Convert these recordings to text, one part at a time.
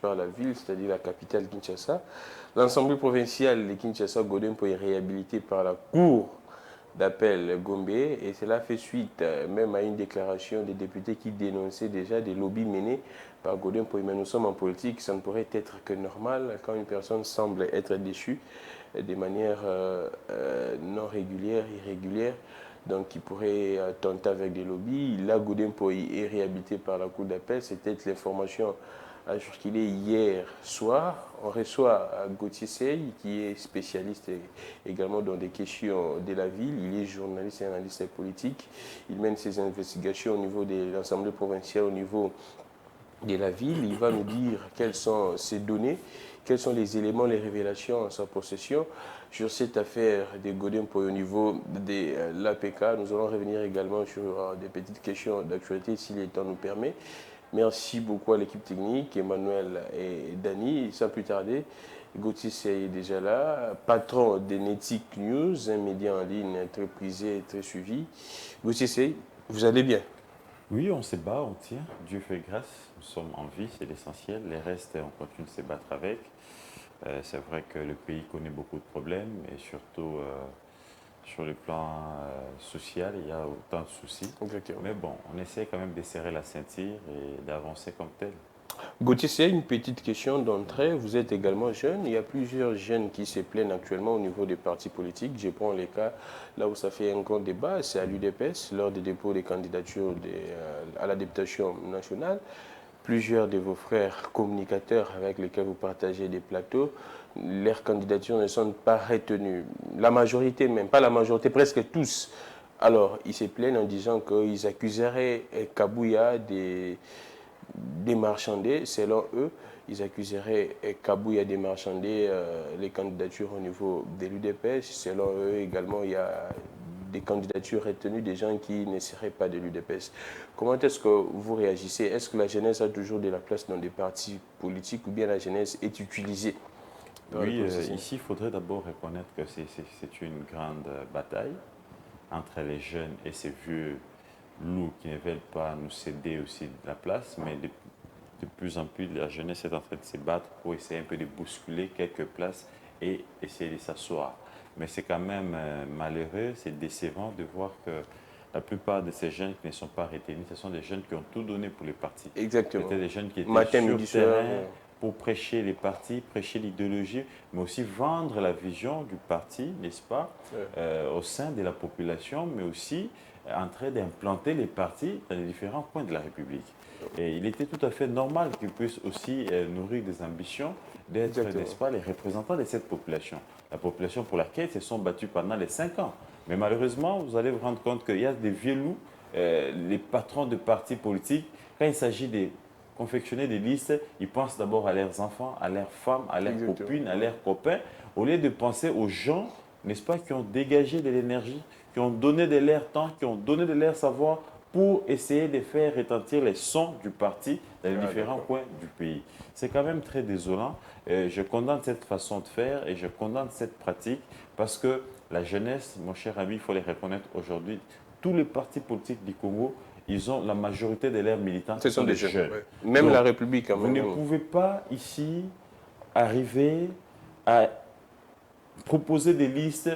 par la ville, c'est-à-dire la capitale Kinshasa. L'Assemblée provinciale de Kinshasa, Godempo, est réhabilitée par la Cour d'appel Gombe et cela fait suite même à une déclaration des députés qui dénonçaient déjà des lobbies menés par Godempo. Mais nous sommes en politique, ça ne pourrait être que normal quand une personne semble être déchue de manière non régulière, irrégulière, donc qui pourrait tenter avec des lobbies. Là, Godempo est réhabilité par la Cour d'appel, c'était l'information qu'il est hier soir. On reçoit Gauthier Sey, qui est spécialiste également dans des questions de la ville. Il est journaliste et analyste politique. Il mène ses investigations au niveau de l'Assemblée provinciale, au niveau de la ville. Il va nous dire quelles sont ses données, quels sont les éléments, les révélations en sa possession sur cette affaire de Godempo au niveau de l'APK. Nous allons revenir également sur des petites questions d'actualité si le temps nous permet. Merci beaucoup à l'équipe technique, Emmanuel et Dani. Sans plus tarder, Gauthier Sey est déjà là, patron de Netic News, un média en ligne très prisé et très suivi. Gauthier Sey, vous allez bien? Oui, on se bat, on tient. Dieu fait grâce. Nous sommes en vie, c'est l'essentiel. Les restes, on continue de se battre avec. C'est vrai que le pays connaît beaucoup de problèmes et surtout sur le plan social, il y a autant de soucis. Exactement. Mais bon, on essaie quand même de serrer la ceinture et d'avancer comme tel. Gauthier, c'est une petite question d'entrée. Vous êtes également jeune. Il y a plusieurs jeunes qui se plaignent actuellement au niveau des partis politiques. Je prends les cas là où ça fait un grand débat, c'est à l'UDPS, lors des dépôts des candidatures à la députation nationale. Plusieurs de vos frères communicateurs avec lesquels vous partagez des plateaux, leurs candidatures ne sont pas retenues. La majorité même, pas la majorité, presque tous. Alors, ils se plaignent en disant qu'ils accuseraient Kabouya des marchandés, selon eux. Ils accuseraient Kabouya des marchandés les candidatures au niveau de l'UDPS. Selon eux également, il y a des candidatures retenues des gens qui ne seraient pas de l'UDPS. Comment est-ce que vous réagissez? Est-ce que la jeunesse a toujours de la place dans des partis politiques ou bien la jeunesse est utilisée par les Oui, politiciens? ici, il faudrait d'abord reconnaître que c'est une grande bataille entre les jeunes et ces vieux loups qui ne veulent pas nous céder aussi de la place, mais de plus en plus, la jeunesse est en train de se battre pour essayer un peu de bousculer quelques places et essayer de s'asseoir. Mais c'est quand même malheureux, c'est décevant de voir que la plupart de ces jeunes qui ne sont pas retenus, ce sont des jeunes qui ont tout donné pour les partis. Exactement. C'était des jeunes qui étaient Matin, sur midi, soir. terrain pour prêcher les partis, prêcher l'idéologie, mais aussi vendre la vision du parti, n'est-ce pas, au sein de la population, mais aussi en train d'implanter les partis dans les différents coins de la République. Et il était tout à fait normal qu'ils puissent aussi nourrir des ambitions d'être, n'est-ce pas, les représentants de cette population. La population pour laquelle ils se sont battus pendant les 5 ans. Mais malheureusement, vous allez vous rendre compte qu'il y a des vieux loups, les patrons de partis politiques, quand il s'agit de confectionner des listes, ils pensent d'abord à leurs enfants, à leurs femmes, à leurs copines, à leurs copains, au lieu de penser aux gens, n'est-ce pas, qui ont dégagé de l'énergie, qui ont donné de leur temps, qui ont donné de leur savoir pour essayer de faire retentir les sons du parti dans les différents coins du pays. C'est quand même très désolant. Je condamne cette façon de faire et je condamne cette pratique parce que la jeunesse, mon cher ami, il faut les reconnaître aujourd'hui, tous les partis politiques du Congo, ils ont la majorité de leurs militants Ce sont des jeunes. Ouais. Même Donc, la République, quand vous même. ne pouvez pas ici arriver à proposer des listes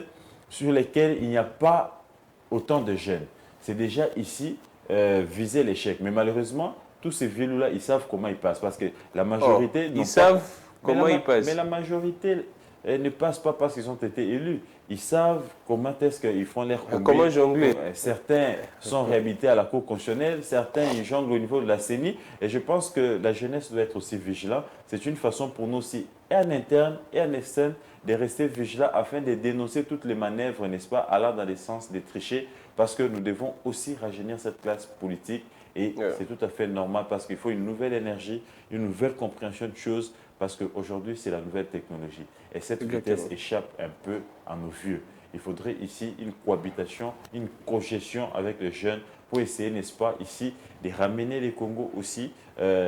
sur lesquelles il n'y a pas autant de jeunes. C'est déjà ici viser l'échec. Mais malheureusement, tous ces vieux-là, ils savent comment ils passent. Parce que la majorité ils savent comment ils passent. Mais la majorité ne passe pas parce qu'ils ont été élus. Ils savent comment est-ce qu'ils font leur combat. Comment jongler. Certains sont réhabilités à la Cour constitutionnelle, certains ils jonglent au niveau de la CENI. Et je pense que la jeunesse doit être aussi vigilante. C'est une façon pour nous aussi, et en interne et en externe, de rester vigilants afin de dénoncer toutes les manœuvres, n'est-ce pas, allant dans le sens de tricher, parce que nous devons aussi rajeunir cette classe politique et c'est tout à fait normal parce qu'il faut une nouvelle énergie, une nouvelle compréhension de choses, parce qu'aujourd'hui c'est la nouvelle technologie et cette vitesse échappe un peu à nos vieux. Il faudrait ici une cohabitation, une cogestion avec les jeunes pour essayer, n'est-ce pas, ici, de ramener les Congos aussi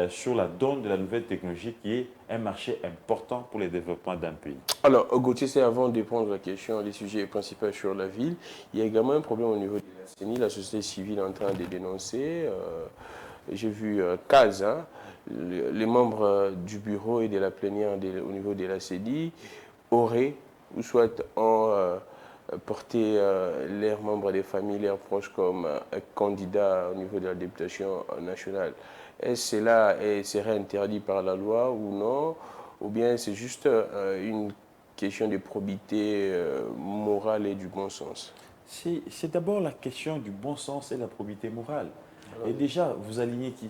sur la donne de la nouvelle technologie qui est un marché important pour le développement d'un pays. Alors, Gauthier, c'est avant de prendre la question, les sujets principaux sur la ville, il y a également un problème au niveau de la CENI, la société civile est en train de dénoncer. J'ai vu Kaz, les membres du bureau et de la plénière au niveau de la CEDI auraient, ou soit ont porté leurs membres des familles, leurs proches comme candidats au niveau de la députation nationale. Est-ce que cela serait interdit par la loi ou non? Ou bien c'est juste une question de probité morale et du bon sens? C'est d'abord la question du bon sens et de la probité morale. Et déjà, vous alignez qui?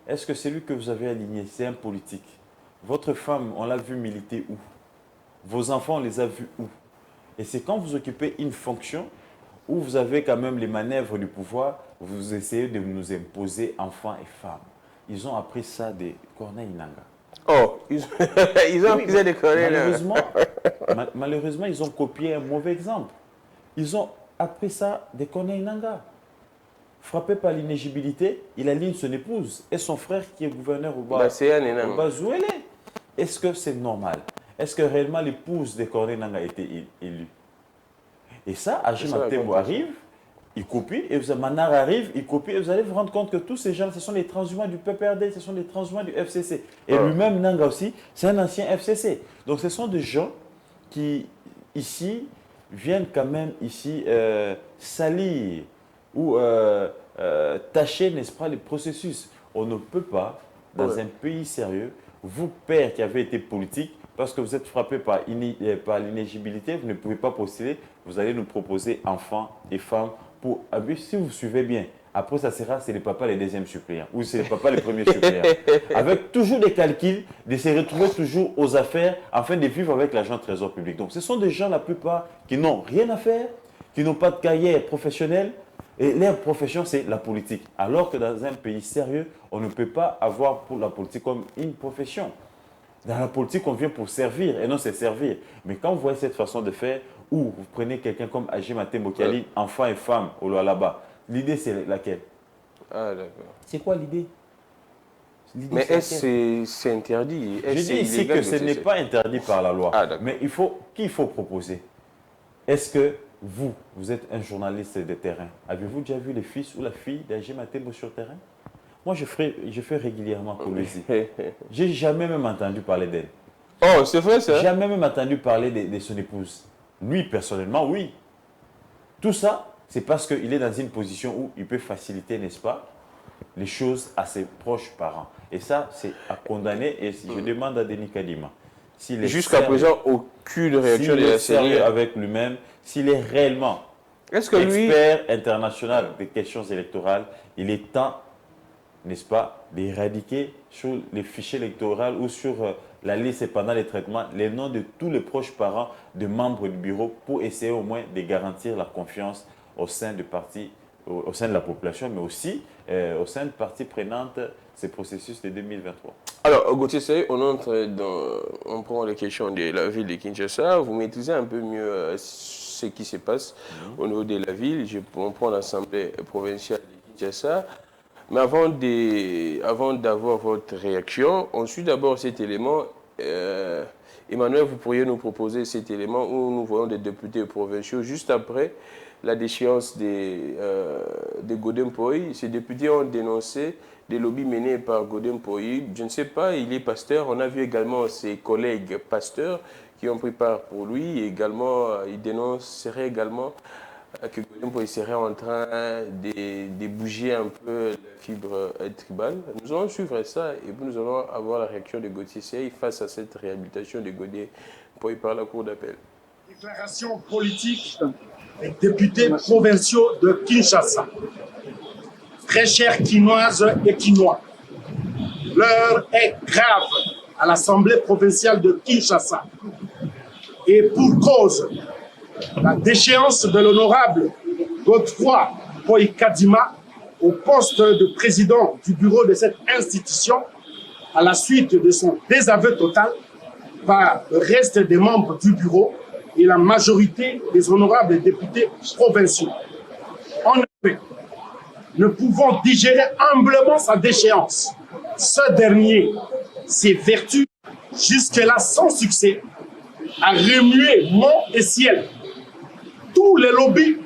Est-ce que celui que vous avez aligné, c'est un politique? Votre femme, on l'a vu militer où? Vos enfants, on les a vus où? Et c'est quand vous occupez une fonction où vous avez quand même les manœuvres du pouvoir, vous essayez de nous imposer enfants et femmes. Ils ont appris ça des Corneille Nangaa. Oh, ils ont appris des Corneille. Malheureusement, ils ont copié un mauvais exemple. Ils ont appris ça des Corneille Nangaa. Frappé par l'inéligibilité, il aligne son épouse et son frère qui est gouverneur au Bazouélé. Est-ce que c'est normal? Est-ce que réellement l'épouse de Corneille Nangaa a été élue? Et ça, Agim Atembo arrive, il copie, et Manar arrive, il copie, et vous allez vous rendre compte que tous ces gens, ce sont les transhumants du PPRD, ce sont les transhumants du FCC. Et lui-même, Nangaa aussi, c'est un ancien FCC. Donc ce sont des gens qui, ici, viennent quand même ici salir ou tâcher, n'est-ce pas, les processus. On ne peut pas, dans un pays sérieux, vous, père qui avez été politique, parce que vous êtes frappé par l'inéligibilité, vous ne pouvez pas postuler, vous allez nous proposer enfants et femmes pour abus. Si vous suivez bien, après ça sera, c'est les papas les deuxièmes suppléants, ou c'est les papas les premiers suppléants. Avec toujours des calculs, de se retrouver toujours aux affaires, afin de vivre avec l'argent trésor public. Donc ce sont des gens, la plupart, qui n'ont rien à faire, qui n'ont pas de carrière professionnelle, et leur profession, c'est la politique. Alors que dans un pays sérieux, on ne peut pas avoir pour la politique comme une profession. Dans la politique, on vient pour servir et non c'est servir. Mais quand vous voyez cette façon de faire, où vous prenez quelqu'un comme Agim Atembo qui aligne enfants et femmes au là-bas, l'idée c'est laquelle? Ah d'accord. C'est quoi l'idée? Mais est-ce que c'est interdit? Je dis ici que ce n'est pas interdit par la loi. Mais qui il faut proposer? Est-ce que vous êtes un journaliste de terrain? Avez-vous déjà vu le fils ou la fille d'Agim Atembo sur le terrain? Moi, je fais régulièrement Colosie. J'ai jamais même entendu parler d'elle. Oh, c'est vrai ça? Jamais même entendu parler de son épouse. Lui, personnellement, oui. Tout ça, c'est parce qu'il est dans une position où il peut faciliter, n'est-ce pas, les choses à ses proches parents. Et ça, c'est à condamner. Et je demande à Denis Kadima. Jusqu'à présent, aucune réaction de la série. Sérieux avec lui-même, s'il est réellement expert international des questions électorales, il est temps, n'est-ce pas, d'éradiquer sur les fichiers électoraux ou sur la liste pendant les traitements les noms de tous les proches parents de membres du bureau pour essayer au moins de garantir la confiance au sein du parti, au sein de la population, mais aussi au sein de parties prenantes ces processus de 2023. Alors, Gauthier Seye, on prend les questions de la ville de Kinshasa. Vous maîtrisez un peu mieux ce qui se passe au niveau de la ville. On prend l'Assemblée provinciale de Kinshasa. Mais avant d'avoir votre réaction, on suit d'abord cet élément. Emmanuel, vous pourriez nous proposer cet élément où nous voyons des députés provinciaux juste après la déchéance de Godem Poy. Ces députés ont dénoncé des lobbies menés par Godem Poy. Je ne sais pas, il est pasteur. On a vu également ses collègues pasteurs qui ont pris part pour lui. Et également, il dénoncerait également que Godem Poy serait en train de bouger un peu la fibre tribale. Nous allons suivre ça et nous allons avoir la réaction de Gauthier Seye face à cette réhabilitation de Godem Poy par la Cour d'appel. Déclaration politique des députés provinciaux de Kinshasa. Très chers Quinoises et Quinois, l'heure est grave à l'Assemblée provinciale de Kinshasa. Et pour cause, la déchéance de l'honorable Godefroy Poy Kadima au poste de président du bureau de cette institution à la suite de son désaveu total par le reste des membres du bureau et la majorité des honorables députés provinciaux. En effet, ne pouvant digérer humblement sa déchéance, ce dernier s'évertue jusque-là sans succès à remuer mont et ciel tous les lobbies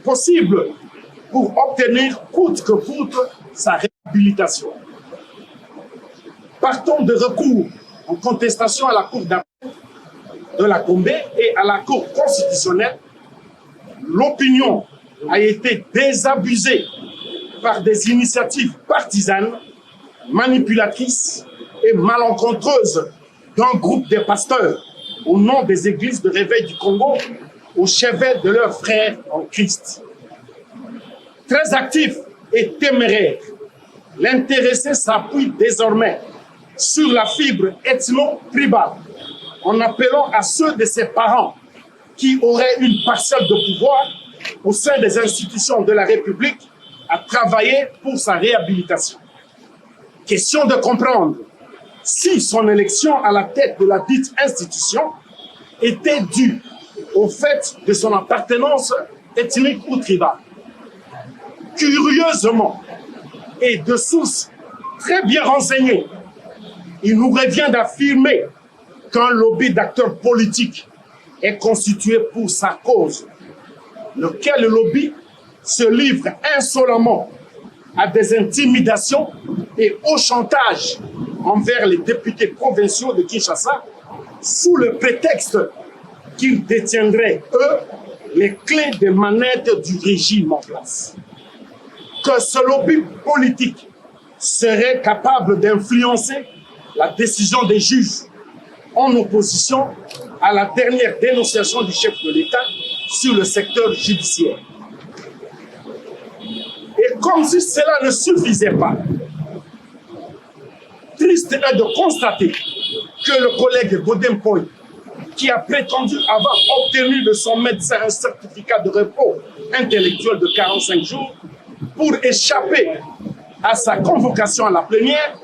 possibles pour obtenir coûte que coûte sa réhabilitation. partant de recours en contestation à la Cour d'appel de la Gombe et à la Cour constitutionnelle, l'opinion a été désabusée par des initiatives partisanes, manipulatrices et malencontreuses d'un groupe de pasteurs au nom des églises de réveil du Congo au chevet de leurs frères en Christ. Très actif et téméraire, l'intéressé s'appuie désormais sur la fibre ethno-tribale en appelant à ceux de ses parents qui auraient une parcelle de pouvoir au sein des institutions de la République à travailler pour sa réhabilitation. Question de comprendre si son élection à la tête de la dite institution était due au fait de son appartenance ethnique ou tribale. Curieusement, et de sources très bien renseignées, il nous revient d'affirmer qu'un lobby d'acteurs politiques est constitué pour sa cause, lequel lobby se livre insolemment à des intimidations et au chantage envers les députés provinciaux de Kinshasa sous le prétexte qu'ils détiendraient, eux, les clés des manettes du régime en place. Que ce lobby politique serait capable d'influencer la décision des juges en opposition à la dernière dénonciation du chef de l'État sur le secteur judiciaire. Et comme si cela ne suffisait pas, triste est de constater que le collègue Godin Poy, qui a prétendu avoir obtenu de son médecin un certificat de repos intellectuel de 45 jours pour échapper à sa convocation à la plénière,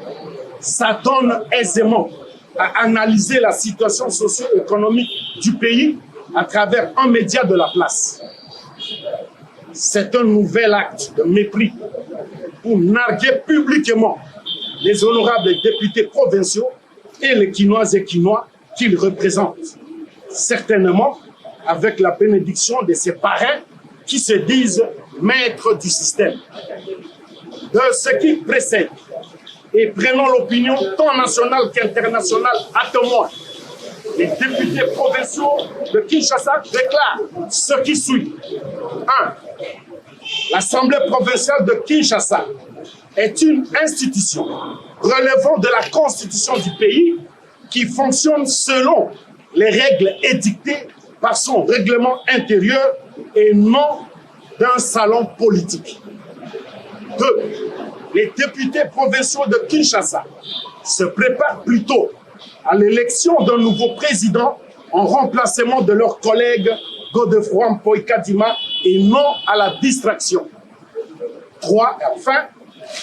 s'adonne aisément à analyser la situation socio-économique du pays à travers un média de la place. C'est un nouvel acte de mépris pour narguer publiquement les honorables députés provinciaux et les Quinoises et Quinois qu'ils représentent, certainement avec la bénédiction de ces parrains qui se disent maîtres du système. De ce qui précède, et prenons l'opinion tant nationale qu'internationale à témoin, les députés provinciaux de Kinshasa déclarent ce qui suit. 1. L'Assemblée provinciale de Kinshasa est une institution relevant de la constitution du pays qui fonctionne selon les règles édictées par son règlement intérieur et non d'un salon politique. 2. Les députés provinciaux de Kinshasa se préparent plutôt à l'élection d'un nouveau président en remplacement de leur collègue Godefroid Mpoy Kadima et non à la distraction. 3. Enfin,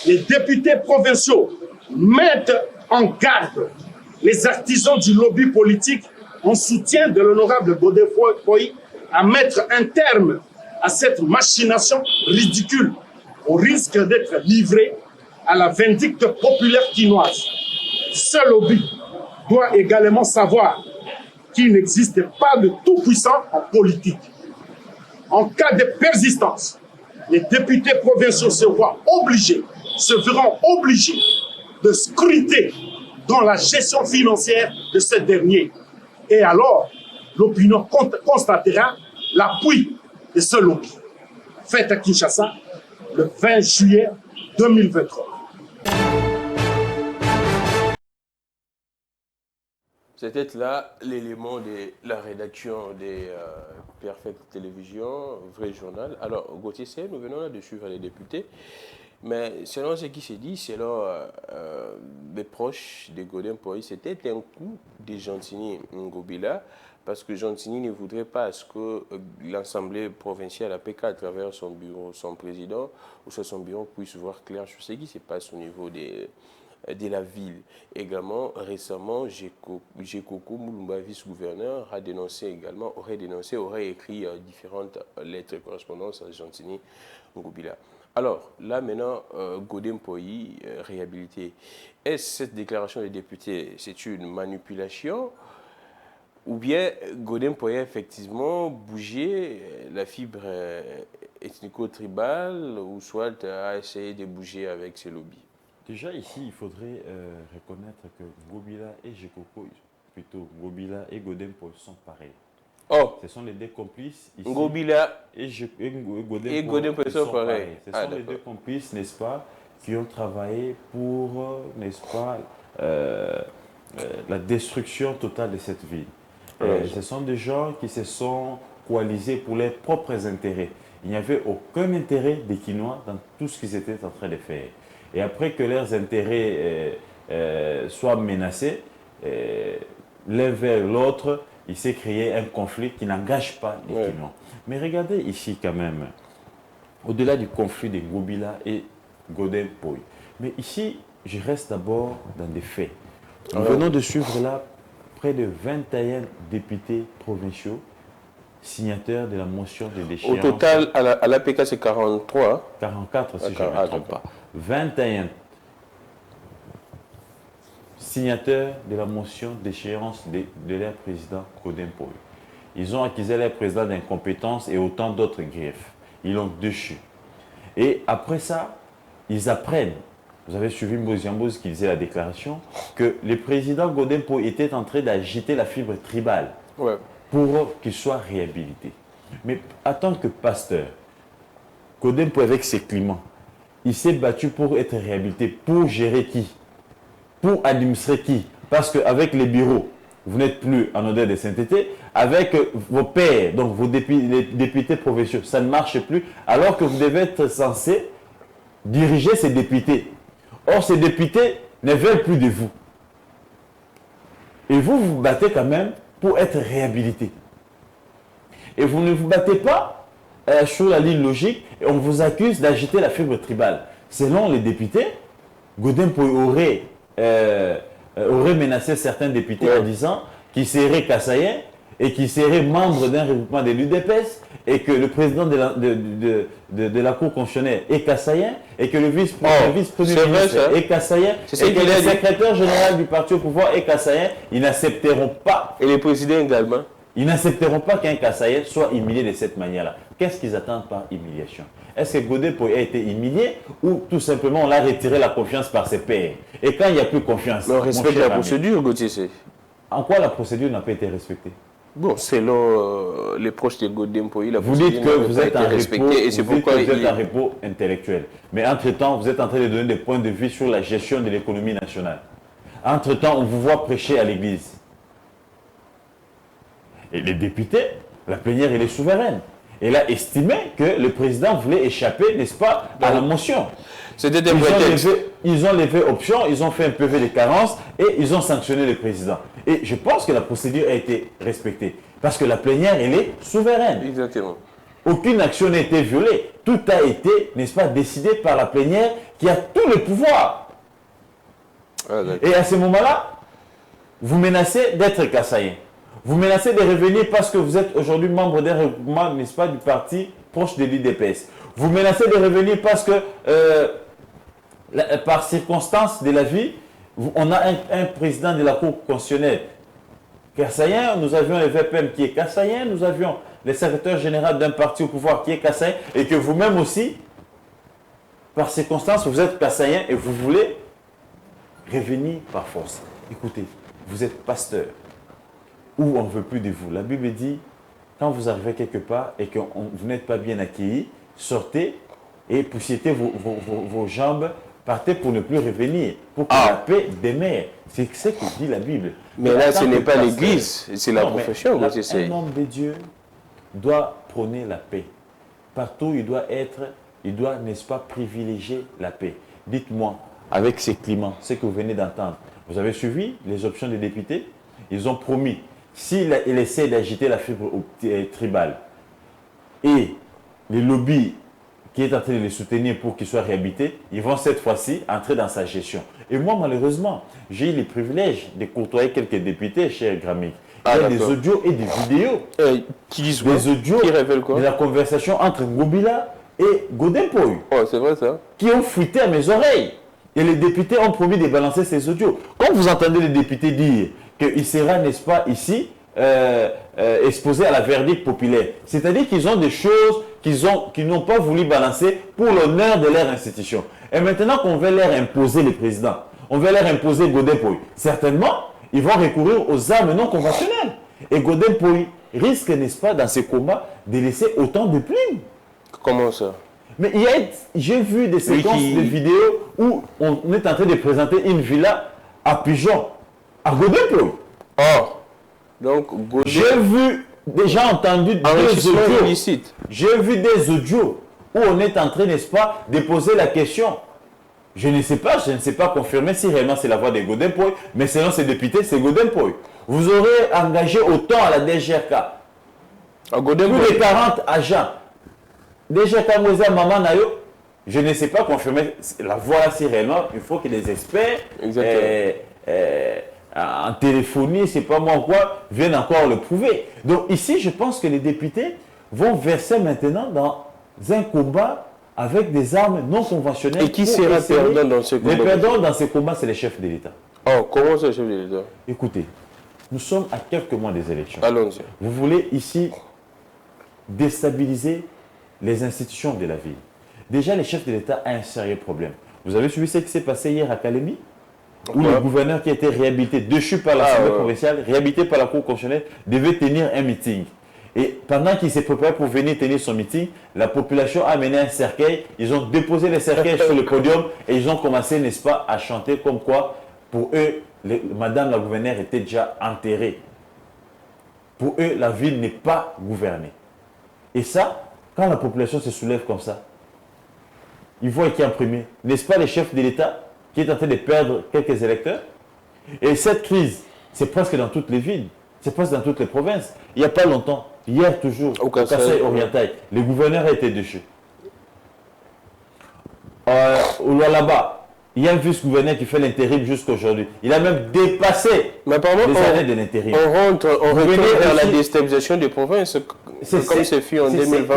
les députés provinciaux mettent en garde les artisans du lobby politique en soutien de l'honorable Godefroid Mpoy à mettre un terme à cette machination ridicule au risque d'être livré à la vindicte populaire quinoise. Ce lobby doit également savoir qu'il n'existe pas de tout-puissant en politique. En cas de persistance, les députés provinciaux seront obligés de scruter dans la gestion financière de ce dernier. Et alors, l'opinion constatera l'appui de ce lobby. Fête à Kinshasa, le 20 juillet 2023. C'était là l'élément de la rédaction des Perfect Télévision, vrai journal. Alors, Gauthier C, nous venons là de suivre les députés, mais selon ce qui s'est dit, selon les proches de Godin Mpoy, c'était un coup de Gentini Ngobila, parce que Gentini ne voudrait pas que l'Assemblée provinciale APK, à travers son bureau, son président, ou sur son bureau, puisse voir clair sur ce qui se passe au niveau de la ville. Également, récemment, Gekoko Moulumba, vice-gouverneur, aurait écrit différentes lettres de correspondance à Gentini Ngobila. Alors, là maintenant, Godin Mpoy, réhabilité. Est-ce cette déclaration des députés, c'est une manipulation ou bien Godin Mpoy a effectivement bougé la fibre ethnico-tribale ou soit a essayé de bouger avec ses lobbies? Déjà, ici, il faudrait reconnaître que Ngobila et Jekoko, plutôt Ngobila et Godempo sont pareils. Oh, Ce sont les deux complices ici. Ngobila Et Godempo ils sont pareils. Ce Ah, sont les d'accord. deux complices, n'est-ce pas, qui ont travaillé pour, n'est-ce pas, la destruction totale de cette ville. Ce sont des gens qui se sont coalisés pour leurs propres intérêts. Il n'y avait aucun intérêt des Quinois dans tout ce qu'ils étaient en train de faire. Et après que leurs intérêts soient menacés, l'un vers l'autre, il s'est créé un conflit qui n'engage pas les Quinois. Mais regardez ici quand même, au-delà du conflit de Ngobila et Godin Poy. Mais ici, je reste d'abord dans des faits. Nous venons de suivre là près de 21 députés provinciaux signataires de la motion de déchéance. Au total, à l'APK, c'est 43. 44, si je ne me Ah, trompe d'accord. pas. 21 signataires de la motion d'échéance de leur président Godin Poy. Ils ont accusé leur président d'incompétence et autant d'autres griefs. Ils l'ont déchu. Et après ça, ils apprennent, vous avez suivi Mboziambouz qui disait la déclaration, que le président Godin Poy était en train d'agiter la fibre tribale pour qu'il soit réhabilité. Mais en tant que pasteur, Godin Poy avec ses climats, il s'est battu pour être réhabilité. Pour gérer qui? Pour administrer qui? Parce qu'avec les bureaux, vous n'êtes plus en odeur de sainteté. Avec vos pairs, donc les députés provinciaux, ça ne marche plus. Alors que vous devez être censé diriger ces députés. Or, ces députés ne veulent plus de vous. Et vous vous battez quand même pour être réhabilité. Et vous ne vous battez pas sur la ligne logique et on vous accuse d'agiter la fibre tribale. Selon les députés, Godin Poy aurait menacé certains députés en disant qu'ils seraient kassaïens et qu'ils seraient membres d'un regroupement de l'UDPS et que le président de la Cour constitutionnelle est kassaïen et que le vice-premier ministre est kassaïen et que le secrétaire général du parti au pouvoir est kassaïen. Ils n'accepteront pas. Et les présidents également. Ils n'accepteront pas qu'un kassaïen soit humilié de cette manière-là. Qu'est-ce qu'ils attendent par humiliation? Est-ce que Godin Poy a été humilié ou tout simplement on l'a retiré la confiance par ses pairs? Et quand il n'y a plus confiance, Mais on respecte la procédure, Gauthier. En quoi la procédure n'a pas été respectée? Bon, selon les proches de Godin Poy, la vous procédure dites que vous êtes en repos, et c'est pourquoi vous êtes en repos intellectuel. Mais entre-temps, vous êtes en train de donner des points de vue sur la gestion de l'économie nationale. Entre-temps, on vous voit prêcher à l'église. Et les députés, la plénière, elle est souveraine. Elle a estimé que le président voulait échapper, n'est-ce pas, à la motion. C'était un prétexte. Ils ont levé option, ils ont fait un PV de carence et ils ont sanctionné le président. Et je pense que la procédure a été respectée. Parce que la plénière, elle est souveraine. Exactement. Aucune action n'a été violée. Tout a été, n'est-ce pas, décidé par la plénière qui a tout le pouvoir. Et à ce moment-là, vous menacez d'être kassaïen. Vous menacez de revenir parce que vous êtes aujourd'hui membre d'un regroupement, n'est-ce pas, du parti proche de l'UDPS. Vous menacez de revenir parce que, par circonstance de la vie, on a un président de la Cour constitutionnelle kassaïen, nous avions le VPM qui est kassaïen, nous avions le secrétaire général d'un parti au pouvoir qui est kassaïen, et que vous-même aussi, par circonstance, vous êtes kassaïen et vous voulez revenir par force. Écoutez, vous êtes pasteur. Où on ne veut plus de vous. La Bible dit, quand vous arrivez quelque part et que vous n'êtes pas bien accueilli, sortez et poussiez vos jambes, partez pour ne plus revenir, pour que la paix demeure. C'est ce que dit la Bible. Mais là, ce n'est pas l'église, c'est la profession. Un homme de Dieu doit prôner la paix. Partout, il doit, n'est-ce pas, privilégier la paix. Dites-moi, avec ces climats, ce que vous venez d'entendre, vous avez suivi les options des députés? Ils ont promis, s'il essaie d'agiter la fibre tribale et les lobbies qui est en train de les soutenir pour qu'ils soient réhabilités, ils vont cette fois-ci entrer dans sa gestion. Et moi, malheureusement, j'ai eu le privilège de côtoyer quelques députés, cher Gramic. Il y a des audios et des vidéos. Qui disent des audios qui révèlent quoi? De la conversation entre Ngobila et Godin Poy. Oh, c'est vrai ça? Qui ont fuité à mes oreilles. Et les députés ont promis de balancer ces audios. Quand vous entendez les députés dire qu'il sera, n'est-ce pas, ici, exposé à la verdict populaire, c'est-à-dire qu'ils ont des choses qu'ils n'ont pas voulu balancer pour l'honneur de leur institution. Et maintenant qu'on veut leur imposer le président, on veut leur imposer Godin Poy, certainement, ils vont recourir aux armes non conventionnelles. Et Godin Poy risque, n'est-ce pas, dans ces combats, de laisser autant de plumes. Comment ça? Mais j'ai vu des séquences de vidéos où on est en train de présenter une villa à Pigeon, à Godin Poy. Oh, donc Godin... J'ai vu, déjà entendu des audios. Illicite. J'ai vu des audios où on est en train, n'est-ce pas, de poser la question. Je ne sais pas confirmer si réellement c'est la voix de Godin Poy, mais selon ces députés, c'est Godin Poy. Vous aurez engagé autant à la DGRK. À Godin Plus Poy. de 40 agents. DGRK Moïse Maman Nayo, je ne sais pas confirmer la voix là si réellement, il faut que les experts en téléphonie, c'est pas moi quoi, viennent encore le prouver. Donc ici, je pense que les députés vont verser maintenant dans un combat avec des armes non conventionnelles. Et qui sera perdant dans ce combat? Les perdants dans ce combat, c'est les chefs de l'État. Oh, comment ça, chef de l'État? Écoutez, nous sommes à quelques mois des élections. Allons-y. Vous voulez ici déstabiliser les institutions de la ville. Déjà, les chefs de l'État ont un sérieux problème. Vous avez suivi ce qui s'est passé hier à Kalemi, où le gouverneur qui a été réhabilité, déchu par l'Assemblée provinciale, réhabilité par la Cour constitutionnelle, devait tenir un meeting. Et pendant qu'il s'est préparé pour venir tenir son meeting, la population a amené un cercueil, ils ont déposé les cercueils sur le podium et ils ont commencé, n'est-ce pas, à chanter comme quoi, pour eux, Madame la gouverneure était déjà enterrée. Pour eux, la ville n'est pas gouvernée. Et ça, quand la population se soulève comme ça, ils voient qui est en premier. N'est-ce pas le chef de l'État qui est en train de perdre quelques électeurs? Et cette crise, c'est presque dans toutes les villes, c'est presque dans toutes les provinces. Il n'y a pas longtemps, hier toujours, au Kasaï oriental, le gouverneur a été déchu. Au Lualaba, il y a un vice-gouverneur qui fait l'intérim jusqu'à aujourd'hui. Il a même dépassé les années de l'intérim. On retourne vers la déstabilisation des provinces, comme c'est fait en 2020.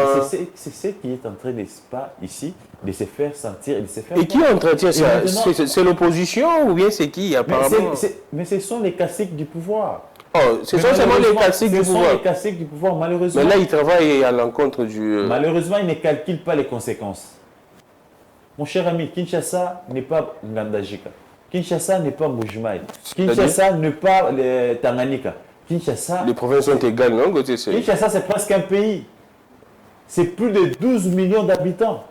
C'est ce qui est en train, n'est-ce pas, ici, de se faire sentir et de se faire... Et qui entretient ça? C'est l'opposition ou bien c'est qui, apparemment? Mais ce sont les caciques du pouvoir. Oh, ce sont seulement les caciques du pouvoir. Ce sont les caciques du pouvoir, malheureusement. Mais là, ils travaillent à l'encontre du... Malheureusement, ils ne calculent pas les conséquences. Mon cher ami, Kinshasa n'est pas Ngandajika. Kinshasa n'est pas Mujimai. Kinshasa n'est pas Tanganyika. Kinshasa... Les provinces sont égales, non? Kinshasa, c'est presque un pays. C'est plus de 12 millions d'habitants.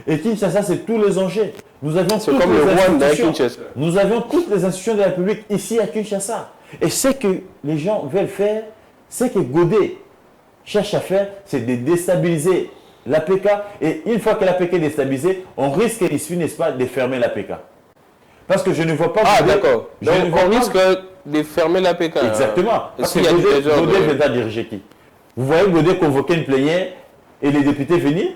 Et Kinshasa, c'est tous les enjeux. Nous avions toutes comme les le Rwanda, institutions. Kinshasa. Nous avions toutes les institutions de la République ici à Kinshasa. Et ce que les gens veulent faire, ce que Godé cherche à faire, c'est de déstabiliser l'APK. Et une fois que l'APK est déstabilisée, on risque ici, n'est-ce pas, de fermer l'APK. Parce que je ne vois pas... Ah, d'accord. Donc, on risque de fermer l'APK. Exactement. Parce que Godé va diriger qui? Vous voyez Godé convoquer une plénière et les députés venir?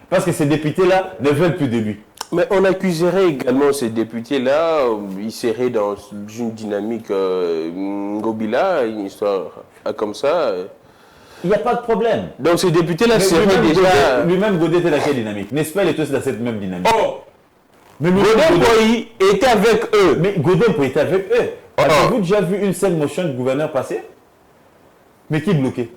Parce que ces députés-là ne veulent plus de lui. Mais on accuserait également ces députés-là, ils seraient dans une dynamique Ngobila, une histoire comme ça. Il n'y a pas de problème. Donc ces députés-là seraient déjà... Lui-même, Godé était dans quelle dynamique? N'est-ce pas, il est tous dans cette même dynamique? Oh! Mais Godin Poy était avec eux. Mais Godin Poy était avec eux. Avez-vous déjà vu une seule motion du gouverneur passer? Mais qui bloquait?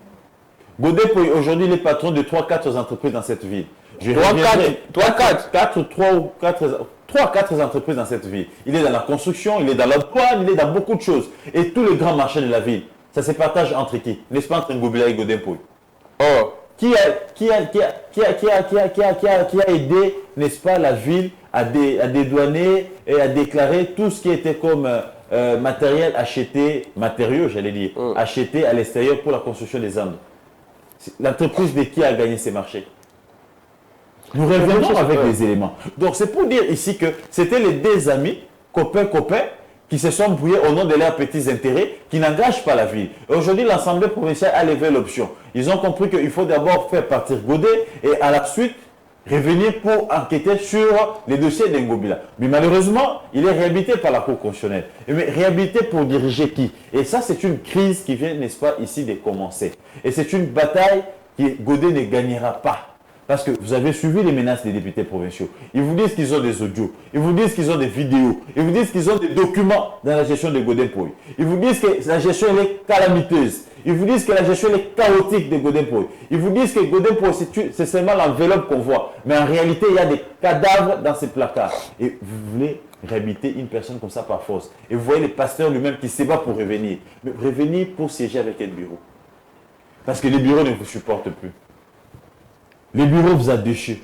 Godin Poy, aujourd'hui, il est patron de 3-4 entreprises dans cette ville. 3-4 entreprises dans cette ville. Il est dans la construction, il est dans la douane, il est dans beaucoup de choses. Et tous les grands marchés de la ville, ça se partage entre qui? N'est-ce pas, entre Ngobila et Godin Poy? Oh. Qui a aidé, n'est-ce pas, la ville à dédouaner et à déclarer tout ce qui était comme matériel acheté, matériaux, j'allais dire, acheté à l'extérieur pour la construction des armes? L'entreprise de qui a gagné ces marchés? Nous revenons avec les éléments. Donc, c'est pour dire ici que c'était les deux amis, copains, qui se sont brouillés au nom de leurs petits intérêts, qui n'engagent pas la ville. Aujourd'hui, l'Assemblée provinciale a levé l'option. Ils ont compris qu'il faut d'abord faire partir Godé et à la suite, revenir pour enquêter sur les dossiers d'Ngobila. Mais malheureusement, il est réhabilité par la Cour constitutionnelle. Mais réhabilité pour diriger qui? Et ça, c'est une crise qui vient, n'est-ce pas, ici de commencer. Et c'est une bataille que Godé ne gagnera pas. Parce que vous avez suivi les menaces des députés provinciaux. Ils vous disent qu'ils ont des audios. Ils vous disent qu'ils ont des vidéos. Ils vous disent qu'ils ont des documents dans la gestion de Godin Poy. Ils vous disent que la gestion elle est calamiteuse. Ils vous disent que la gestion est chaotique de Godin Poy. Ils vous disent que Godin Poy, c'est seulement l'enveloppe qu'on voit. Mais en réalité, il y a des cadavres dans ces placards. Et vous voulez réhabiliter une personne comme ça par force. Et vous voyez le pasteur lui-même qui se bat pour revenir. Mais revenir pour siéger avec quel bureau? Parce que les bureaux ne vous supportent plus. Les bureaux vous a déchus.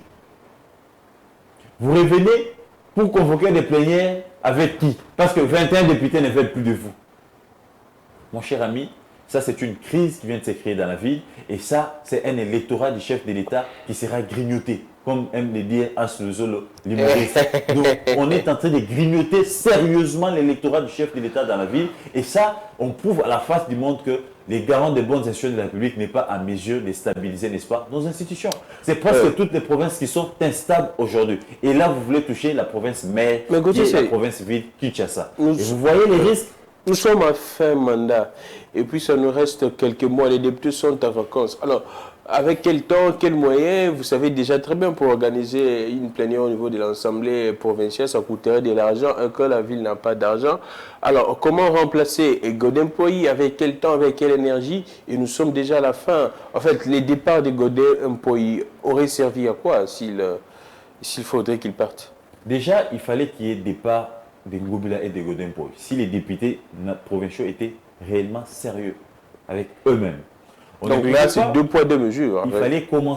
Vous revenez pour convoquer des plénières avec qui? Parce que 21 députés ne veulent plus de vous. Mon cher ami, ça c'est une crise qui vient de se créer dans la ville et ça c'est un électorat du chef de l'État qui sera grignoté, comme aime le dire Assolozolo, l'humoriste. Donc on est en train de grignoter sérieusement l'électorat du chef de l'État dans la ville et ça, on prouve à la face du monde que les garants des bonnes institutions de la République n'est pas à mesure de stabiliser, n'est-ce pas, nos institutions. C'est presque toutes les provinces qui sont instables aujourd'hui. Et là, vous voulez toucher la province mère, la province ville, Kinshasa. Et vous voyez les risques. Nous sommes à fin mandat et puis ça nous reste quelques mois. Les députés sont en vacances. Alors, avec quel temps, quels moyens? Vous savez déjà très bien pour organiser une plénière au niveau de l'Assemblée provinciale, ça coûterait de l'argent, que la ville n'a pas d'argent. Alors, comment remplacer Godin Poy? Avec quel temps, avec quelle énergie? Et nous sommes déjà à la fin. En fait, les départs de Godin Poy auraient servi à quoi s'il faudrait qu'ils partent? Déjà, il fallait qu'il y ait départ de Ngobila et de Godin Poy. Si les députés provinciaux étaient réellement sérieux avec eux-mêmes. Donc là, c'est 2 poids 2 mesures.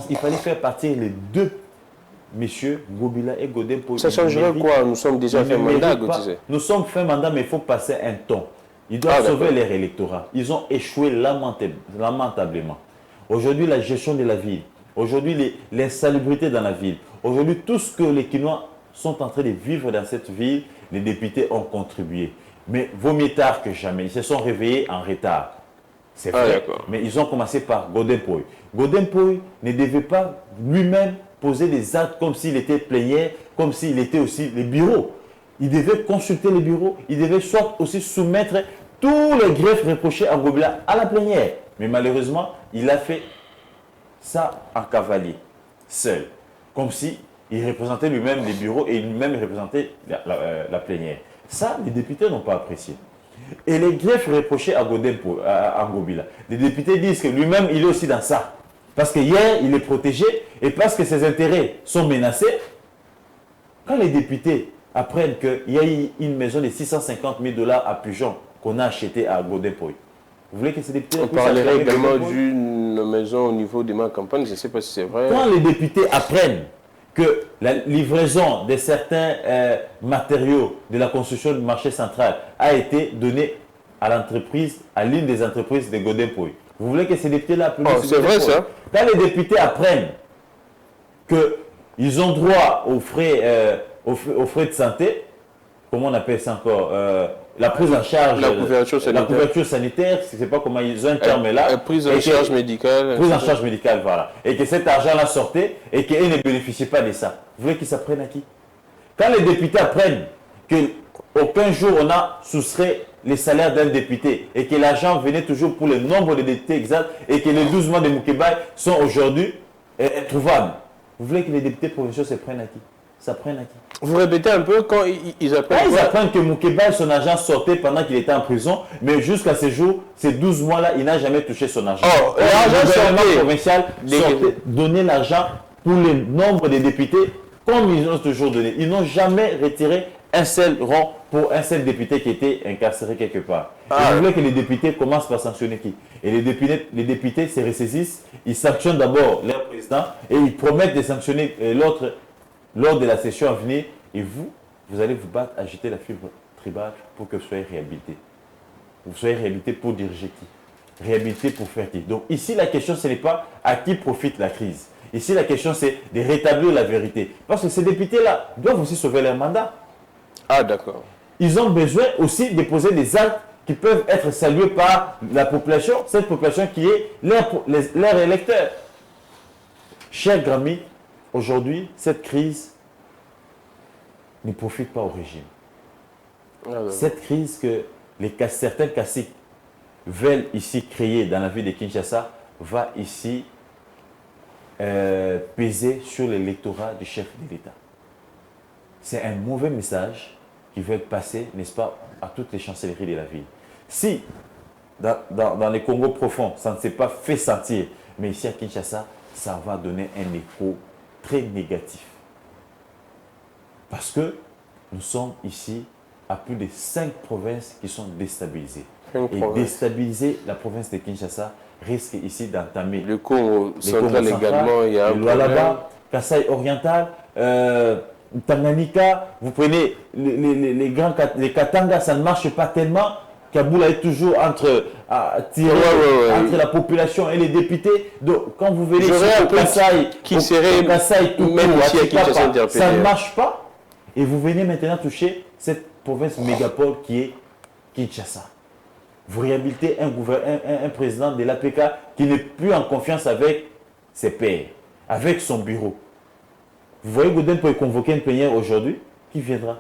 Il fallait faire partir les deux messieurs, Ngobila et Godin Poy. Ça changerait quoi? Nous sommes déjà fin mandat, Nous sommes fin mandat, mais il faut passer un temps. Ils doivent sauver leur électorat. Ils ont échoué lamentablement. Aujourd'hui, la gestion de la ville. Aujourd'hui, l'insalubrité dans la ville. Aujourd'hui, tout ce que les Kinois sont en train de vivre dans cette ville, les députés ont contribué. Mais vaut mieux tard que jamais. Ils se sont réveillés en retard. C'est vrai. Mais ils ont commencé par Godin Poy. Godin Poy ne devait pas lui-même poser des actes comme s'il était plénière, comme s'il était aussi les bureaux. Il devait consulter les bureaux. Il devait soit aussi soumettre tous les greffes reprochés à Ngobila à la plénière. Mais malheureusement, il a fait ça en cavalier, seul. Comme si il représentait lui-même les bureaux et lui-même représentait la plénière. Ça, les députés n'ont pas apprécié. Et les greffes reprochées à Ngobila, les députés disent que lui-même, il est aussi dans ça. Parce que hier, il est protégé et parce que ses intérêts sont menacés. Quand les députés apprennent qu'il y a eu une maison de 650 000 $ à Pujon qu'on a achetée à Godin Poy, vous voulez que ces députés... On parlerait également d'une maison au niveau de ma campagne, je ne sais pas si c'est vrai. Quand les députés apprennent que la livraison de certains matériaux de la construction du marché central a été donnée à l'entreprise, à l'une des entreprises de Godin Poy, vous voulez que ces députés-là applaudissent? C'est vrai ça. Quand les députés apprennent qu'ils ont droit aux frais de santé, comment on appelle ça encore, la prise en charge, la couverture sanitaire. La couverture sanitaire, je ne sais pas comment ils ont un terme là. Prise en charge médicale. Prise en charge médicale, voilà. Et que cet argent-là sortait et qu'ils ne bénéficient pas de ça. Vous voulez qu'ils s'apprennent à qui? Quand les députés apprennent qu'aucun jour on a soustrait les salaires d'un député et que l'argent venait toujours pour le nombre de députés exacts et que les 12 mois de Moukébaï sont aujourd'hui trouvables, vous voulez que les députés provinciaux se prennent à qui? S'apprennent à qui? Vous répétez un peu quand ils apprennent. Ils apprennent que Moukébaï, son argent sortait pendant qu'il était en prison, mais jusqu'à ce jour, ces 12 mois-là, il n'a jamais touché son argent. Oh, l'argent sortait. Provincial donnait l'argent pour le nombre de députés, comme ils ont toujours donné. Ils n'ont jamais retiré un seul rond pour un seul député qui était incarcéré quelque part. Et vous voulez que les députés commencent par sanctionner qui? Et les députés se ressaisissent, ils sanctionnent d'abord leur président et ils promettent de sanctionner l'autre lors de la session à venir, et vous allez vous battre, agiter la fibre tribale pour que vous soyez réhabilité. Vous soyez réhabilité pour diriger qui? Réhabilité pour faire qui? Donc ici, la question, ce n'est pas à qui profite la crise. Ici, la question, c'est de rétablir la vérité. Parce que ces députés-là doivent aussi sauver leur mandat. Ah, d'accord. Ils ont besoin aussi de poser des actes qui peuvent être salués par la population, cette population qui est leur électeur. Chers Grammy, aujourd'hui, cette crise ne profite pas au régime. Cette crise que certains caciques veulent ici créer dans la ville de Kinshasa va ici peser sur l'électorat du chef de l'État. C'est un mauvais message qu'ils veulent passer, n'est-ce pas, à toutes les chancelleries de la ville. Si dans les Congos profonds, ça ne s'est pas fait sentir. Mais ici à Kinshasa, ça va donner un écho très négatif. Parce que nous sommes ici à plus de 5 provinces qui sont déstabilisées. Et déstabiliser la province de Kinshasa risque ici d'entamer le Congo central également. Il y a un problème. Kasaï oriental, Tanganyika, vous prenez les Katanga, ça ne marche pas tellement. Kaboul est toujours entre la population et les députés. Donc, quand vous venez sur Kasaï, qui serait Kasaï, tout même ici à Kinshasa, ça ne marche pas. Et vous venez maintenant toucher cette province mégapole qui est Kinshasa. Vous réhabilitez un président de l'APK qui n'est plus en confiance avec ses pairs, avec son bureau. Vous voyez Godin pour convoquer une plénière aujourd'hui, qui viendra?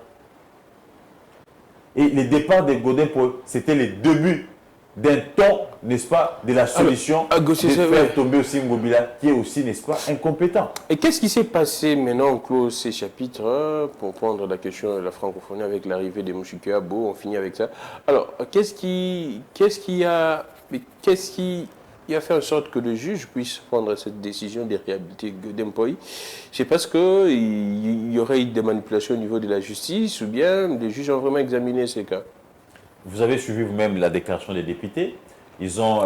Et le départ de Godin, c'était le début d'un temps, n'est-ce pas, de la solution de faire tomber aussi Ngobila, qui est aussi, n'est-ce pas, incompétent. Et qu'est-ce qui s'est passé maintenant, on close ces chapitres, pour prendre la question de la francophonie avec l'arrivée de Mouchiki Abo, on finit avec ça. Alors, qu'est-ce qui a fait en sorte que le juge puisse prendre cette décision de réhabiliter Godin Poy? C'est parce qu'il y aurait eu des manipulations au niveau de la justice ou bien les juges ont vraiment examiné ces cas? Vous avez suivi vous-même la déclaration des députés. Ils ont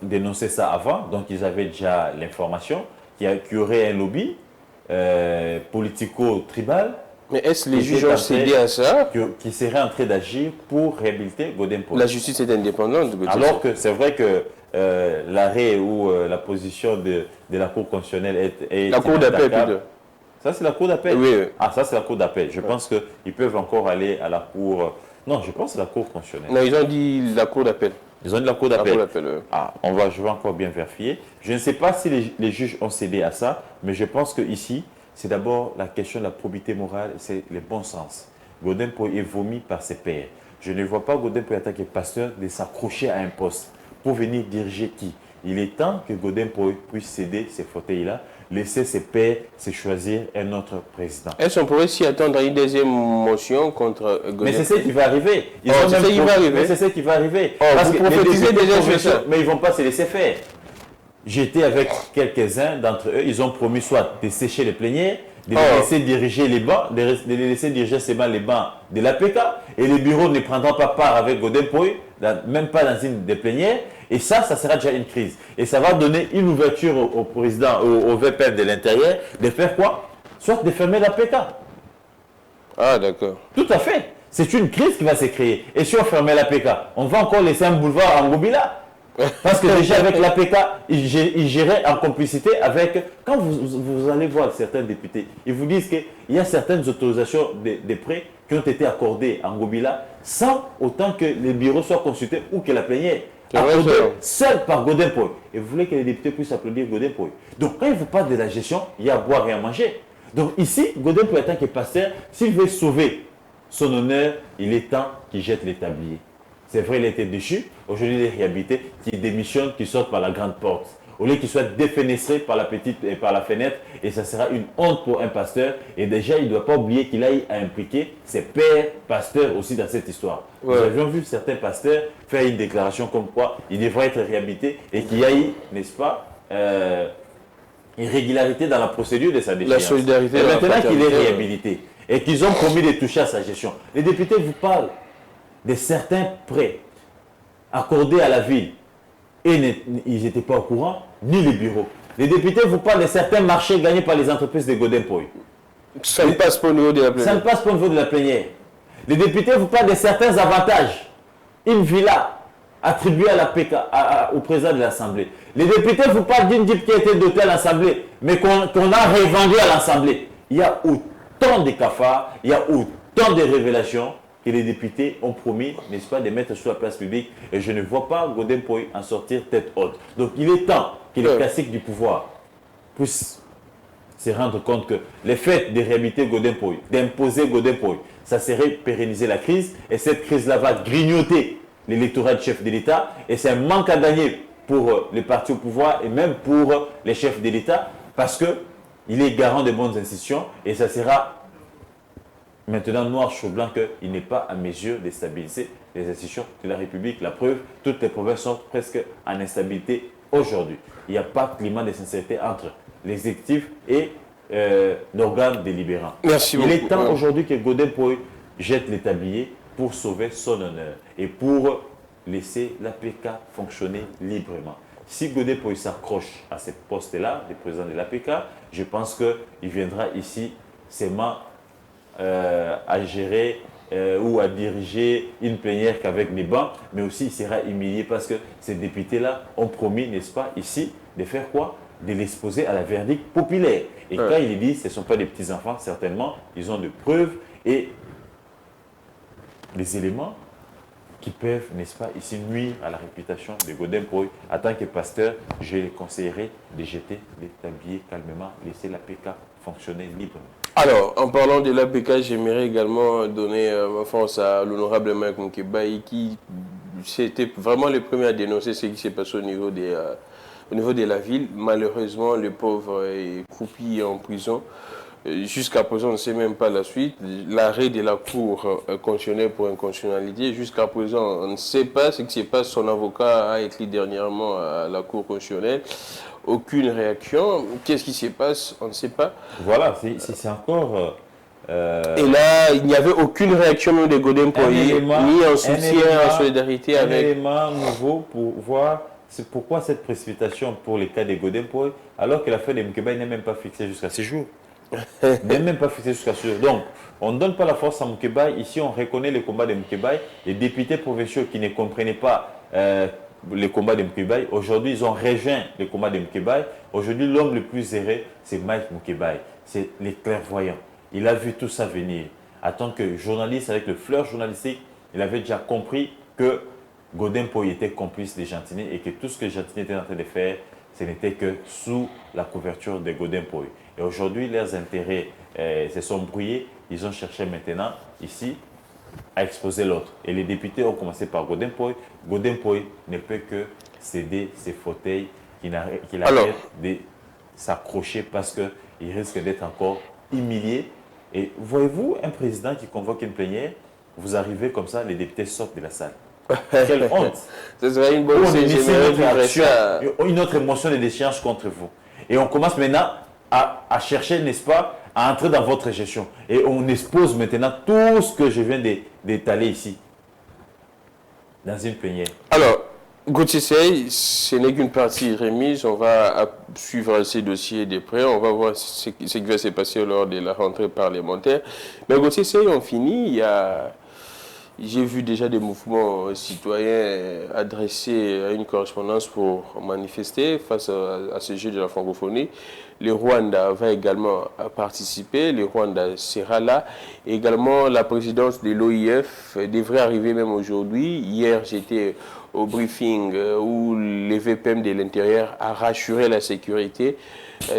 dénoncé ça avant, donc ils avaient déjà l'information qu'il y aurait un lobby politico-tribal. Mais est-ce que les juges ont cédé à ça? Qui serait en train d'agir pour réhabiliter Godin Poy. La justice est indépendante. Alors que c'est vrai que l'arrêt ou la position de la Cour constitutionnelle est la Cour d'appel plutôt. Ça, c'est la Cour d'appel? Oui. Ah, ça, c'est la Cour d'appel. Je pense qu'ils peuvent encore aller à la Cour... Non, je pense que c'est la Cour constitutionnelle. Non, ils ont dit la Cour d'appel. Ils ont dit la Cour d'appel. Oui. Ah, je vais encore bien vérifier. Je ne sais pas si les juges ont cédé à ça, mais je pense qu'ici, c'est d'abord la question de la probité morale, c'est le bon sens. Godin Poy est vomi par ses pairs. Je ne vois pas Godin Poy attaquer pasteur de s'accrocher à un poste pour venir diriger qui. Il est temps que Godin Poy puisse céder ces fauteuils-là, laisser ses pairs se choisir un autre président. Est-ce qu'on pourrait s'y attendre à une deuxième motion contre Godin? Mais c'est ce qui va arriver. Mais c'est ce qui va arriver. Parce que mais ils ne vont pas se laisser faire. J'étais avec quelques-uns d'entre eux. Ils ont promis soit de sécher les plénières, de les laisser diriger les bancs, de les laisser diriger les bancs de l'APK. Et les bureaux ne prendront pas part avec Godin Poy, même pas dans une des plénières. Et ça sera déjà une crise. Et ça va donner une ouverture au président, au VPF de l'Intérieur, de faire quoi? Soit de fermer l'APK. Ah, d'accord. Tout à fait. C'est une crise qui va se créer. Et si on fermait l'APK, on va encore laisser un boulevard en Ngobila. Parce que déjà avec l'APK, ils géraient en complicité avec... Quand vous allez voir certains députés, ils vous disent qu'il y a certaines autorisations de prêts qui ont été accordées en Ngobila sans autant que les bureaux soient consultés ou que la plénière accordée seule par Godin Poy. Et vous voulez que les députés puissent applaudir Godin Poy. Donc quand il vous parle de la gestion, il y a à boire et à manger. Donc ici, Godin Poy, en tant que pasteur, s'il veut sauver son honneur, il est temps qu'il jette les tabliers. C'est vrai, il a été déchu. Aujourd'hui, il est réhabilité, qui démissionne, qui sort par la grande porte. Au lieu qu'il soit défenestré par la petite et par la fenêtre, et ça sera une honte pour un pasteur. Et déjà, il ne doit pas oublier qu'il aille à impliquer ses pères pasteurs aussi dans cette histoire. Nous avions vu certains pasteurs faire une déclaration comme quoi il devrait être réhabilité et qu'il y a eu, n'est-ce pas, irrégularité dans la procédure de sa déchéance. La solidarité. Et maintenant qu'il est réhabilité et qu'ils ont promis de toucher à sa gestion, les députés vous parlent de certains prêts accordés à la ville et ils n'étaient pas au courant, ni les bureaux. Les députés vous parlent de certains marchés gagnés par les entreprises de Godin Poy. Ça ne passe pas au niveau de la plénière. Ça ne passe pas au niveau de la plénière. Les députés vous parlent de certains avantages. Une villa attribuée à au président de l'Assemblée. Les députés vous parlent d'une Jeep qui a été dotée à l'Assemblée, mais qu'on a revendue à l'Assemblée. Il y a autant de cafards, il y a autant de révélations que les députés ont promis, n'est-ce pas, de mettre sur la place publique. Et je ne vois pas Godin Poy en sortir tête haute. Donc il est temps que les classiques du pouvoir puissent se rendre compte que le fait de réhabiliter Godin Poy, d'imposer Godin Poy, ça serait pérenniser la crise. Et cette crise-là va grignoter l'électorat du chef de l'État. Et c'est un manque à gagner pour les partis au pouvoir et même pour les chefs de l'État parce qu'il est garant de bonnes institutions et ça sera maintenant noir sur blanc qu'il n'est pas à mesure de stabiliser les institutions de la République. La preuve, toutes les provinces sont presque en instabilité aujourd'hui. Il n'y a pas de climat de sincérité entre l'exécutif et l'organe délibérant. Merci Il beaucoup. est temps aujourd'hui que Godin Poy jette les tabliers pour sauver son honneur et pour laisser l'APK fonctionner librement. Si Godin Poy s'accroche à ce poste-là, le président de l'APK, je pense qu'il viendra ici seulement à gérer ou à diriger une plénière qu'avec des bancs, mais aussi il sera humilié parce que ces députés-là ont promis, n'est-ce pas, ici, de faire quoi? De l'exposer à la verdict populaire. Et quand il dit, ce ne sont pas des petits-enfants, certainement, ils ont des preuves et des éléments qui peuvent, n'est-ce pas, ici nuire à la réputation de Godin Poy. En tant que pasteur, je les conseillerais de jeter les tabliers calmement, laisser l'APK fonctionner librement. Alors, en parlant de l'APK, j'aimerais également donner ma force à l'honorable Mike Moukebaï qui c'était vraiment le premier à dénoncer ce qui s'est passé au niveau de la ville. Malheureusement, le pauvre est croupi en prison. Jusqu'à présent, on ne sait même pas la suite. L'arrêt de la Cour constitutionnelle pour inconstitutionnalité, jusqu'à présent, on ne sait pas ce qui se passe. Son avocat a écrit dernièrement à la Cour constitutionnelle. Aucune réaction. Qu'est-ce qui se passe? On ne sait pas. Voilà, c'est encore... Et là, il n'y avait aucune réaction même de Godin Poy, ni en soutien, en solidarité avec... Un élément nouveau pour voir c'est pourquoi cette précipitation pour les cas de Godin Poy, alors que l'affaire de Moukebaï n'est même pas fixée jusqu'à ce jour. N'est même pas fixée jusqu'à ce jour. Donc, on ne donne pas la force à Moukebaï. Ici, on reconnaît le combat de Moukebaï. Les députés provinciaux qui ne comprenaient pas le combat de Moukebaï, aujourd'hui, ils ont rejoint le combat de Moukebaï. Aujourd'hui, l'homme le plus erré, c'est Mike Moukebaï. C'est les clairvoyants. Il a vu tout ça venir. En tant que journaliste, avec le fleur journalistique, il avait déjà compris que Godin Poy était complice des Gentilés et que tout ce que Gentilé était en train de faire, ce n'était que sous la couverture de Godin Poy. Et aujourd'hui, leurs intérêts se sont brouillés. Ils ont cherché maintenant, ici, à exposer l'autre. Et les députés ont commencé par Godin Poy. Godin Poy ne peut que céder ses fauteuils qu'il arrête de s'accrocher parce qu'il risque d'être encore humilié. Et voyez-vous, un président qui convoque une plénière, vous arrivez comme ça, les députés sortent de la salle. Quelle honte! Ce serait une bonne une autre émotion de déchéance contre vous. Et on commence maintenant à chercher, n'est-ce pas, à entrer dans votre gestion. Et on expose maintenant tout ce que je viens d'étaler ici, dans une plénière. Alors, Gauthier Seye, ce n'est qu'une partie remise. On va suivre ces dossiers de près. On va voir ce qui va se passer lors de la rentrée parlementaire. Mais Gauthier Seye, on finit. J'ai vu déjà des mouvements citoyens adressés à une correspondance pour manifester face à ce jeu de la francophonie. Le Rwanda va également participer, le Rwanda sera là. Également, la présidence de l'OIF devrait arriver même aujourd'hui. Hier, j'étais au briefing où le VPM de l'Intérieur a rassuré la sécurité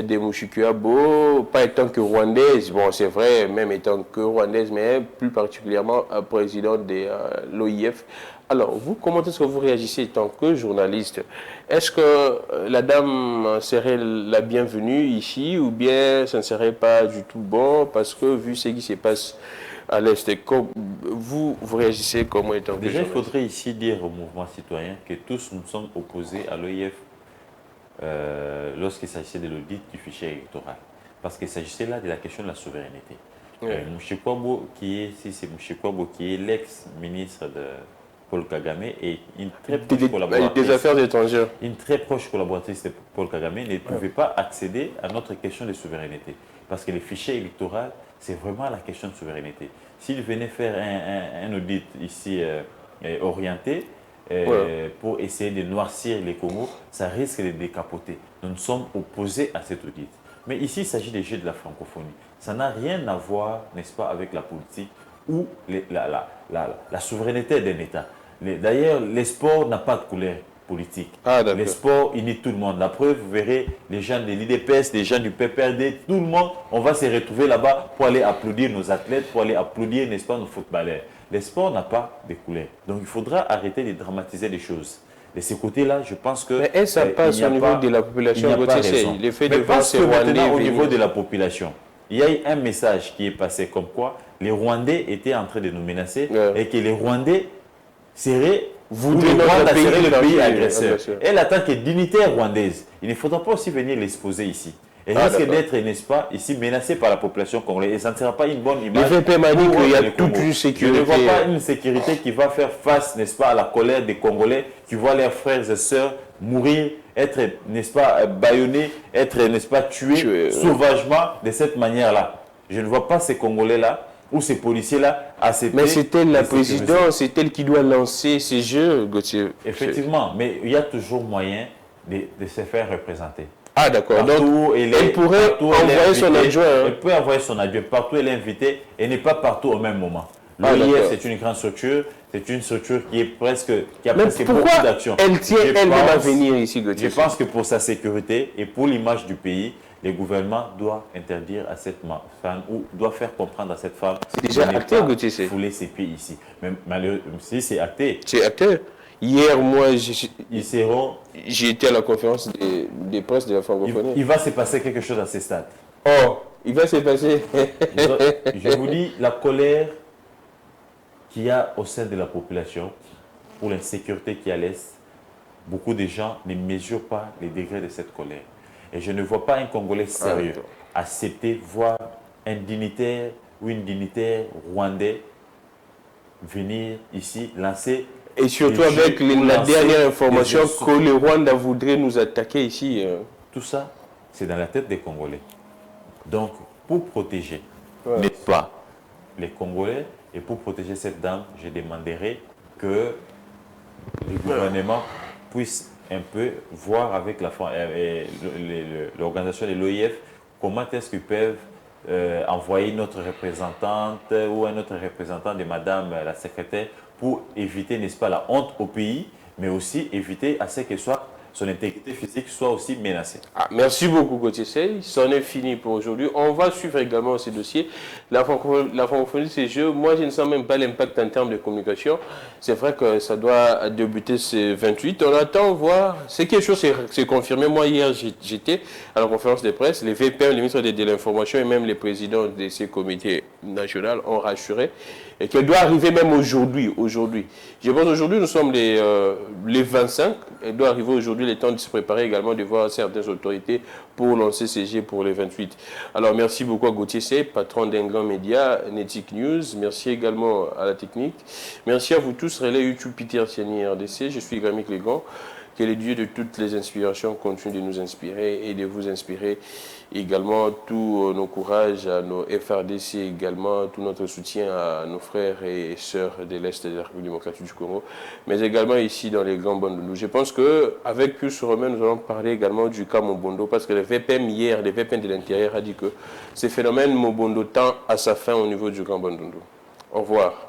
de Mushikiwabo, pas étant que rwandaise, bon c'est vrai, même étant que rwandaise, mais plus particulièrement président de l'OIF. Alors, vous, comment est-ce que vous réagissez en tant que journaliste? Est-ce que la dame serait la bienvenue ici ou bien ça ne serait pas du tout bon parce que vu ce qui se passe à l'Est, vous réagissez comment étant déjà, il faudrait ici dire au mouvement citoyen que tous nous sommes opposés à l'OIF lorsqu'il s'agissait de l'audit du fichier électoral. Parce qu'il s'agissait là de la question de la souveraineté. Mushikiwabo, qui est l'ex-ministre de Paul Kagame et une très proche collaboratrice des affaires étrangères. Une très proche collaboratrice de Paul Kagame ne pouvait pas accéder à notre question de souveraineté. Parce que le fichier électoral, c'est vraiment la question de souveraineté. S'il venait faire un audit ici orienté, pour essayer de noircir les Congos, ça risque de décapoter. Nous sommes opposés à cet audit. Mais ici, il s'agit des jeux de la francophonie. Ça n'a rien à voir, n'est-ce pas, avec la politique ou la souveraineté d'un État. D'ailleurs, le sport n'a pas de couleur politique. Le sport unit tout le monde. La preuve, vous verrez les gens de l'IDPS, les gens du PPRD, tout le monde, on va se retrouver là-bas pour aller applaudir nos athlètes, pour aller applaudir, n'est-ce pas, nos footballeurs. Le sport n'a pas de couleur. Donc, il faudra arrêter de dramatiser les choses. De ce côté-là, je pense que... Mais ça passe au niveau de la population. Mais parce que maintenant, au niveau de la population, il y a un message qui est passé comme quoi les Rwandais étaient en train de nous menacer Ouais. et que les Rwandais seraient, Vous ou le devez notre Rwanda pays serait le pays agresseur. agresseur. Elle, en tant que dignitaire rwandaise, il ne faudra pas aussi venir l'exposer ici. Elle risque d'accord. d'être, n'est-ce pas, ici menacée par la population congolaise. Et ça ne sera pas une bonne Les image. VP m'a dit pour qu'il y a le toute Congo. une Je ne sécurité. vois pas une sécurité qui va faire face, n'est-ce pas, à la colère des Congolais qui voient leurs frères et sœurs mourir, être, n'est-ce pas, bâillonnés, être, n'est-ce pas, tués sauvagement de cette manière-là. Je ne vois pas ces Congolais-là ou ces policiers-là accepter. Mais c'est elle la de sécuriser. présidente, c'est elle qui doit lancer ces jeux, Gauthier. Effectivement, mais il y a toujours moyen de se faire représenter. Ah d'accord, Partout, donc elle pourrait partout, elle est envoyer son invitée. adjoint. Hein. Elle peut envoyer son adjoint partout, elle est invitée et n'est pas partout au même moment. Ah, L'OIF, d'accord. c'est une grande structure, c'est une structure qui a Mais presque pourquoi beaucoup d'actions. elle tient Je elle-même à pense- venir ici, Gauthier? Je pense que pour sa sécurité et pour l'image du pays, le gouvernement doit interdire à cette femme ou doit faire comprendre à cette femme C'est déjà de ne acté, pas Gauthier, c'est- fouler ses pieds ici. Mais malheureusement, si c'est acté, C'est acteur. Hier, moi, ils seront. j'ai été à la conférence des presse de la francophonie. Il va se passer quelque chose à ce stade. Oh, il va se passer. Je vous dis, la colère qu'il y a au sein de la population pour l'insécurité qui est à l'Est, beaucoup de gens ne mesurent pas les degrés de cette colère. Et je ne vois pas un Congolais sérieux d'accord. accepter voir un dignitaire ou une dignitaire rwandais venir ici lancer. Et surtout des avec jeux ou la lancer dernière information des insultes. que le Rwanda voudrait nous attaquer ici. Tout ça, c'est dans la tête des Congolais. Donc, pour protéger, Ouais. n'est-ce pas, les Congolais, et pour protéger cette dame, je demanderai que le gouvernement puisse un peu voir avec l'organisation de l'OIF comment est-ce qu'ils peuvent envoyer notre représentante ou un autre représentant de madame la secrétaire pour éviter, n'est-ce pas, la honte au pays, mais aussi éviter à ce que son intégrité physique soit aussi menacée. Ah, merci beaucoup, Gauthier Sey. C'en est fini pour aujourd'hui. On va suivre également ces dossiers. La francophonie, ces jeux, moi, je ne sens même pas l'impact en termes de communication. C'est vrai que ça doit débuter ce 28. On attend voir. C'est quelque chose, c'est confirmé. Moi, hier, j'étais à la conférence de presse. Les VPM, les ministres de l'Information et même les présidents de ces comités nationaux ont rassuré et qu'elle doit arriver même aujourd'hui. Je pense aujourd'hui, nous sommes les 25. Elle doit arriver aujourd'hui, le temps de se préparer également, de voir certaines autorités pour lancer ces jeux pour les 28. Alors, merci beaucoup à Gauthier Sey, patron d'England Média, Netic News. Merci également à la technique. Merci à vous tous. Relais YouTube Peter Siani RDC. Je suis Grammy Clégan. Que les dieux de toutes les inspirations continuent de nous inspirer et de vous inspirer. Également, tous nos courages à nos FRDC, également tout notre soutien à nos frères et sœurs de l'Est de la République démocratique du Congo, mais également ici dans les grands Bandundu. Je pense qu'avec Pius Romain, nous allons parler également du cas Mobondo, parce que le VPM hier, le VPM de l'Intérieur a dit que ce phénomène Mobondo tend à sa fin au niveau du grand Bandundu. Au revoir.